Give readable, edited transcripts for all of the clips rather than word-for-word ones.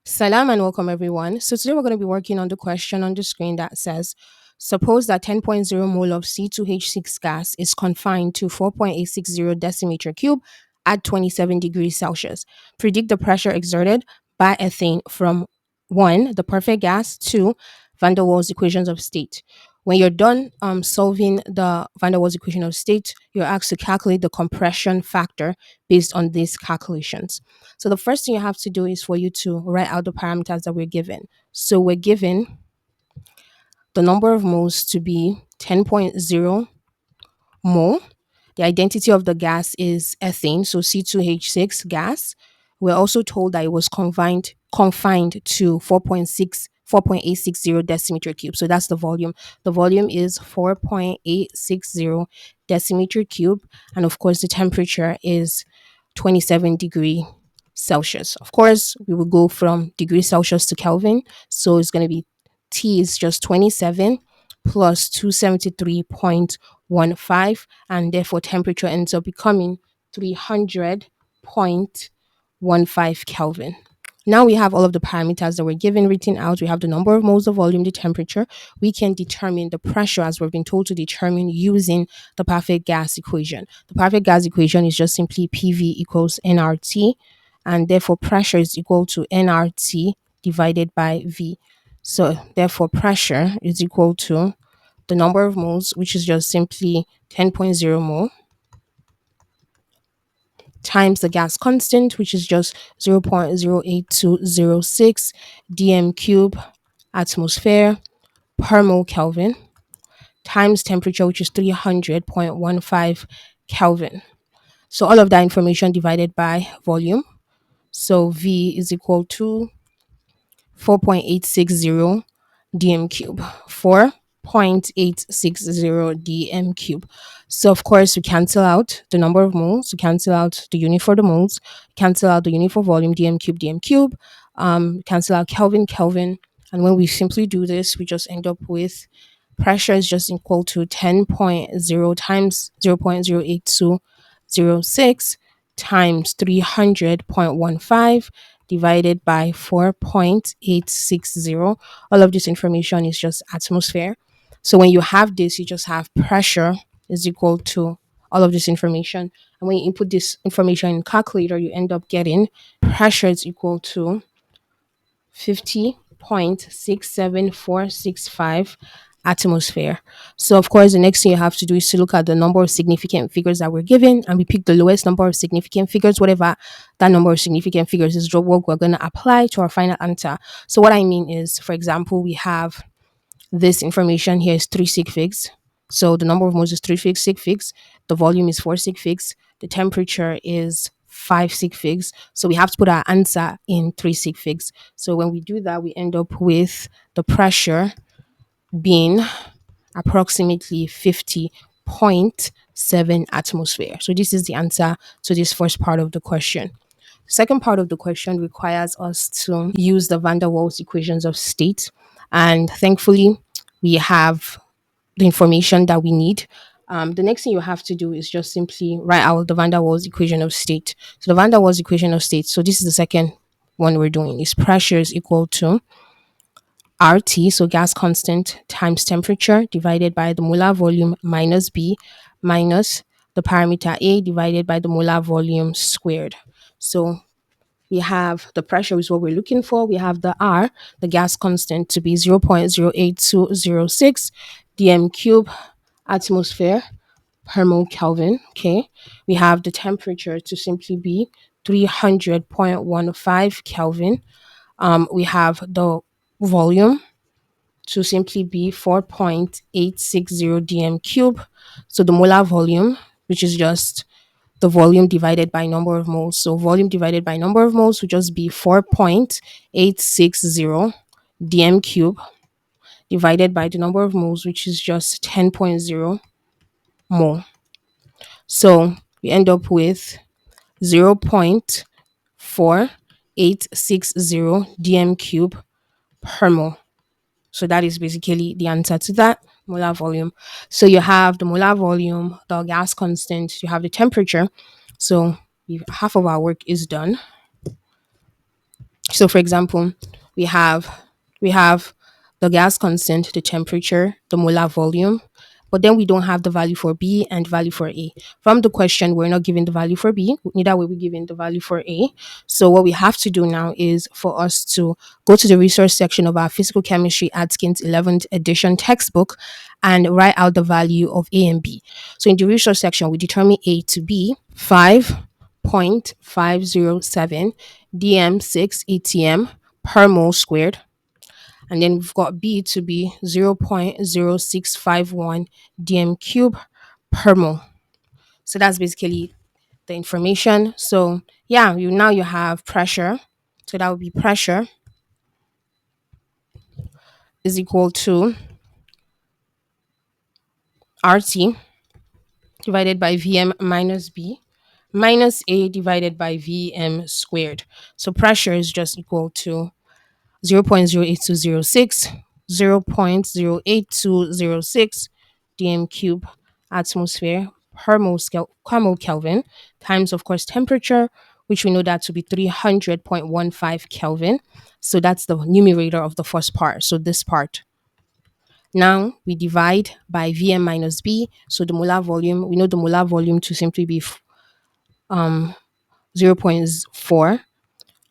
Salam and welcome everyone. So today we're going to be working on the question on the screen that says, suppose that 10.0 mole of C2H6 gas is confined to 4.860 decimeter cube at 27 degrees Celsius. Predict the pressure exerted by ethane from 1, the perfect gas, 2, van der Waals equations of state. When you're done solving the van der Waals equation of state, you're asked to calculate the compression factor based on these calculations. So the first thing you have to do is for you to write out the parameters that we're given. So we're given the number of moles to be 10.0 mole. The identity of the gas is ethane, so C2H6 gas. We're also told that it was confined to 4.860 decimeter cube. So that's the volume. The volume is 4.860 decimeter cube. And of course, the temperature is 27 degree Celsius. Of course, we will go from degree Celsius to Kelvin. So it's going to be T is just 27 plus 273.15, and therefore temperature ends up becoming 300.15 Kelvin. Now we have all of the parameters that were given written out. We have the number of moles of volume, the temperature. We can determine the pressure as we've been told to determine using the perfect gas equation. The perfect gas equation is just simply PV equals nRT, and therefore pressure is equal to nRT divided by V. So therefore pressure is equal to the number of moles, which is just simply 10.0 mole, times the gas constant, which is just 0.08206 dm cube atmosphere per mole Kelvin, times temperature, which is 300.15 Kelvin. So all of that information divided by volume. So V is equal to 4.860 dm cube. 4.860 dm cube. So of course we cancel out the number of moles, we cancel out the unit for the moles, cancel out the unit for volume, dm cube, cancel out Kelvin, Kelvin. And when we simply do this, we just end up with pressure is just equal to 10.0 times 0.08206 times 300.15 divided by 4.860. All of this information is just atmosphere. So when you have this, you just have pressure is equal to all of this information. And when you input this information in calculator, you end up getting pressure is equal to 50.67465 atmosphere. So of course the next thing you have to do is to look at the number of significant figures that we're given, and we pick the lowest number of significant figures. Whatever that number of significant figures is what we're going to apply to our final answer. So what I mean is, for example, we have this information here is 3 sig figs. So the number of moles is 3 sig figs. The volume is 4 sig figs. The temperature is 5 sig figs. So we have to put our answer in 3 sig figs. So when we do that, we end up with the pressure being approximately 50.7 atmosphere. So this is the answer to this first part of the question. The second part of the question requires us to use the van der Waals equations of state. And thankfully, we have the information that we need. The next thing you have to do is just simply write out the van der Waals equation of state. So the van der Waals equation of state, so this is the second one we're doing, is pressure is equal to RT, so gas constant, times temperature divided by the molar volume minus B minus the parameter A divided by the molar volume squared. So we have the pressure is what we're looking for. We have the R, the gas constant, to be 0.08206 dm cube atmosphere per mole Kelvin. Okay. We have the temperature to simply be 300.15 Kelvin. We have the volume to simply be 4.860 dm cube. So the molar volume, which is just the volume divided by number of moles. So volume divided by number of moles would just be 4.860 dm cube divided by the number of moles, which is just 10.0 mole. So we end up with 0.4860 dm cube per mole. So that is basically the answer to that molar volume. So you have the molar volume, the gas constant, you have the temperature. So half of our work is done. So for example, we have we have the gas constant, the temperature, the molar volume, but then we don't have the value for B and value for A. From the question, we're not given the value for B, neither will we given the value for A. So what we have to do now is for us to go to the resource section of our physical chemistry Atkins 11th edition textbook and write out the value of A and B. So in the resource section, we determine A to be 5.507 dm6 atm per mole squared, and then we've got B to be 0.0651 dm cube per mole. So that's basically the information. So yeah, you have pressure. So that would be pressure is equal to RT divided by Vm minus B minus A divided by Vm squared. So pressure is just equal to 0.08206, 0.08206 dm cube atmosphere per mole Kelvin times, of course, temperature, which we know that to be 300.15 Kelvin. So that's the numerator of the first part. So this part. Now we divide by Vm minus B. So the molar volume, we know the molar volume to simply be zero point 0.4.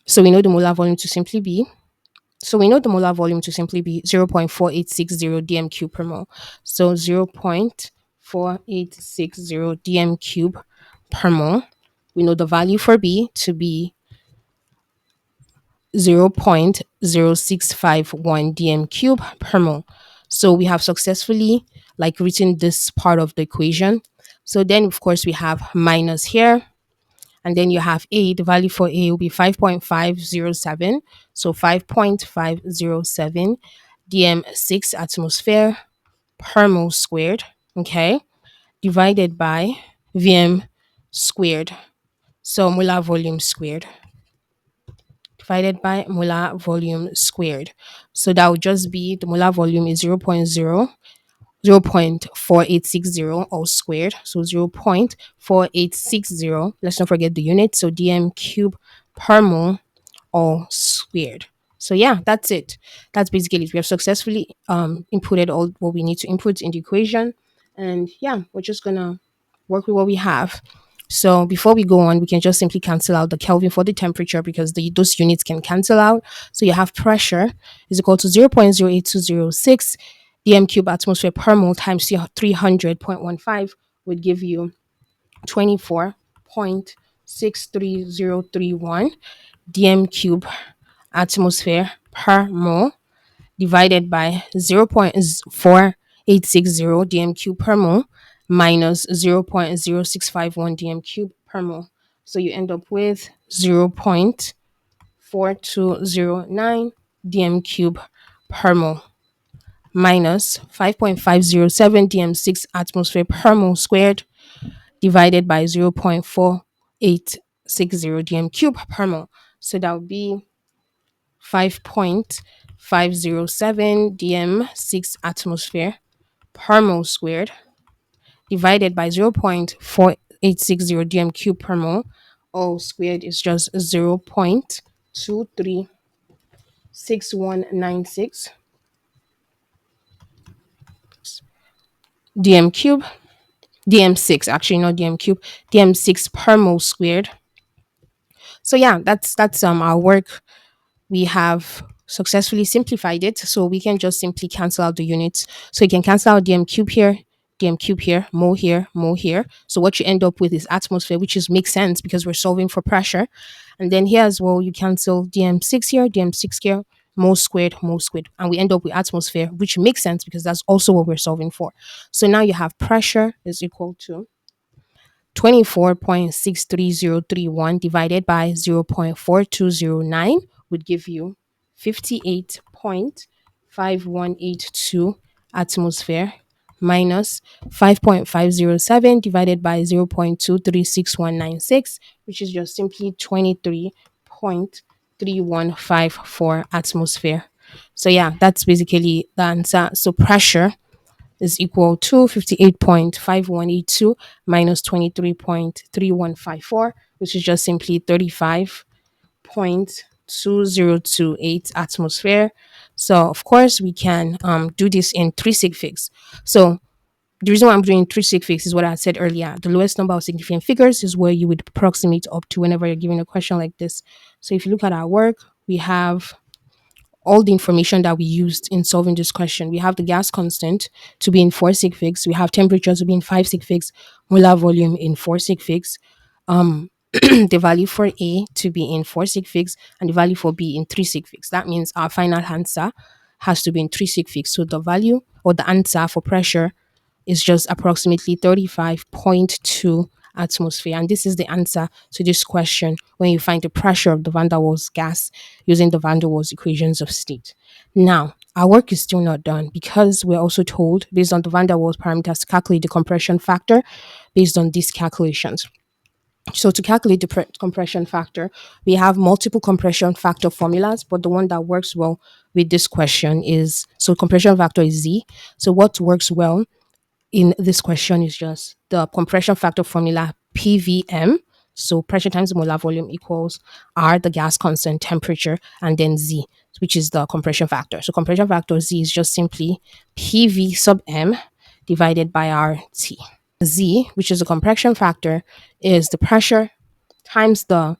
So we know the molar volume to simply be 0.4860 dm cube per mole. So 0.4860 dm cube per mole. We know the value for B to be 0.0651 dm cube per mole. So we have successfully written this part of the equation. So then of course we have minus here, and then you have A. The value for A will be 5.507. So 5.507 dm6 atmosphere per mole squared. Okay. Divided by Vm squared. So molar volume squared. Divided by molar volume squared. So that would just be the molar volume is 0.4860 all squared. So 0.4860. Let's not forget the unit. So dm cube per mole all squared. So yeah, that's it. That's basically it. We have successfully inputted all what we need to input in the equation. And yeah, we're just gonna work with what we have. So before we go on, we can just simply cancel out the Kelvin for the temperature because those units can cancel out. So you have pressure is equal to 0.08206 dm cube atmosphere per mole times 300.15 would give you 24.63031 dm cube atmosphere per mole divided by 0.4860 dm cube per mole minus 0.0651 dm cube per mole. So you end up with 0.4209 dm cube per mole minus 5.507 dm6 atmosphere per mole squared divided by 0.4860 dm cube per mole. So that would be 5.507 dm6 atmosphere per mole squared divided by 0.4860 dm cube per mole all squared is just 0.236196 dm cube dm6, actually not dm cube, dm6 per mole squared. So yeah, that's our work. We have successfully simplified it, so we can just simply cancel out the units. So you can cancel out dm cube here, mole here. So what you end up with is atmosphere, which is makes sense because we're solving for pressure. And then here as well, you cancel dm6 here, dm6 here, mole squared, and we end up with atmosphere, which makes sense because that's also what we're solving for. So now you have pressure is equal to 24.63031 divided by 0.4209 would give you 58.5182 atmosphere minus 5.507 divided by 0.236196, which is just simply 23.3154 atmosphere. So yeah, that's basically the answer. So pressure is equal to 58.5182 minus 23.3154, which is just simply 35.3154 4.2028 atmosphere. So of course we can do this in three sig figs. So the reason why I'm doing three sig figs is what I said earlier. The lowest number of significant figures is where you would approximate up to whenever you're given a question like this. So if you look at our work, we have all the information that we used in solving this question. We have the gas constant to be in 4 sig figs. We have temperature to be in 5 sig figs, molar volume in 4 sig figs, the value for A to be in 4 sig figs, and the value for B in 3 sig figs. That means our final answer has to be in 3 sig figs. So the value or the answer for pressure is just approximately 35.2 atmosphere. And this is the answer to this question when you find the pressure of the van der Waals gas using the van der Waals equations of state. Now, our work is still not done because we're also told, based on the van der Waals parameters, to calculate the compression factor based on these calculations. So to calculate the compression factor, we have multiple compression factor formulas, but the one that works well with this question is, so compression factor is Z. So what works well in this question is just the compression factor formula PVM. So pressure times the molar volume equals R, the gas constant, temperature, and then Z, which is the compression factor. So compression factor Z is just simply PV sub M divided by RT. Z, which is the compression factor, is the pressure times the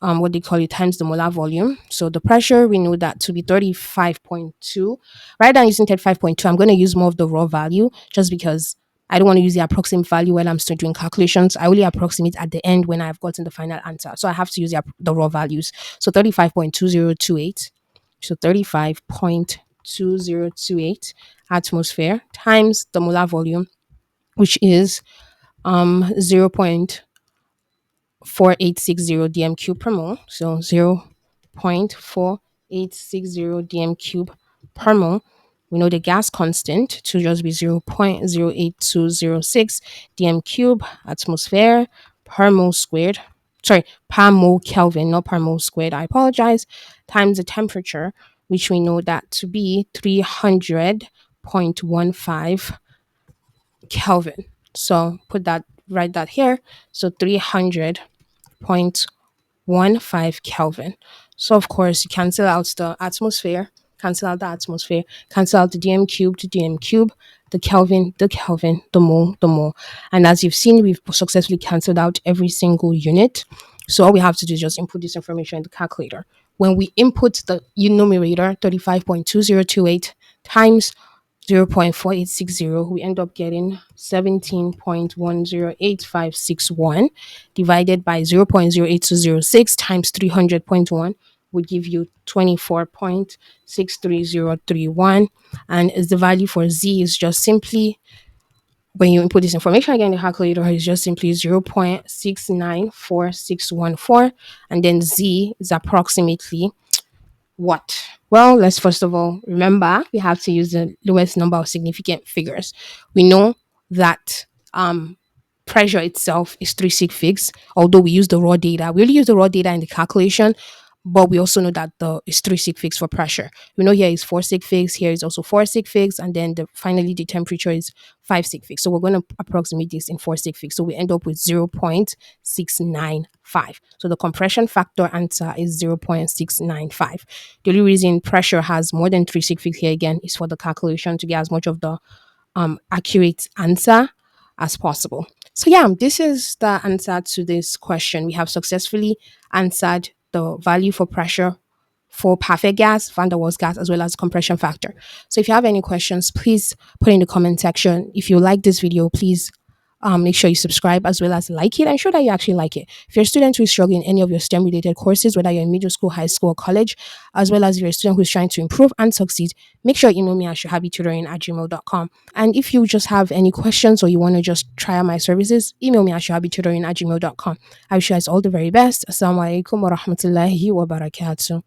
what they call it times the molar volume. So the pressure, we know that to be 35.2. Right now, using 35.2, I'm going to use more of the raw value just because I don't want to use the approximate value when I'm still doing calculations. I only approximate at the end when I've gotten the final answer. So I have to use the raw values. So 35.2028. So 35.2028 atmosphere times the molar volume, which is 0.4860 dm cube per mole. So 0.4860 dm cube per mole. We know the gas constant to just be 0.08206 dm cube atmosphere per mole squared. Sorry, per mole Kelvin, not per mole squared. I apologize. Times the temperature, which we know that to be 300.15 Kelvin. So write that here. So 300.15 Kelvin. So of course you cancel out the atmosphere, cancel out the atmosphere, cancel out the dm cube to dm cube, the Kelvin, the mole, the mole. And as you've seen, we've successfully cancelled out every single unit. So all we have to do is just input this information in the calculator. When we input the numerator, 35.2028 times 0.4860, we end up getting 17.108561 divided by 0.08206 times 300.1 would give you 24.63031. And the value for Z is just simply, when you input this information again in the calculator, is just simply 0.694614. And then Z is approximately what? Well, let's first of all remember we have to use the lowest number of significant figures. We know that pressure itself is 3 sig figs, although we use the raw data. We only use the raw data in the calculation, but we also know that it's 3 sig figs for pressure. We know here is 4 sig figs, here is also 4 sig figs, and then finally the temperature is 5 sig figs. So we're going to approximate this in 4 sig figs. So we end up with 0.695. So the compression factor answer is 0.695. The only reason pressure has more than 3 sig figs here again is for the calculation to get as much of the accurate answer as possible. So yeah, this is the answer to this question. We have successfully answered the value for pressure for perfect gas, van der Waals gas, as well as compression factor. So if you have any questions, please put in the comment section. If you like this video, please make sure you subscribe as well as like it and show that you actually like it. If you're a student who is struggling in any of your STEM related courses, whether you're in middle school, high school, or college, as well as if you're a student who's trying to improve and succeed, make sure you email me at shahabitutoring@gmail.com. And if you just have any questions or you want to just try out my services, email me at shahabitutoring@gmail.com. I wish you guys all the very best. Assalamu alaikum wa rahmatullahi wa barakatuh.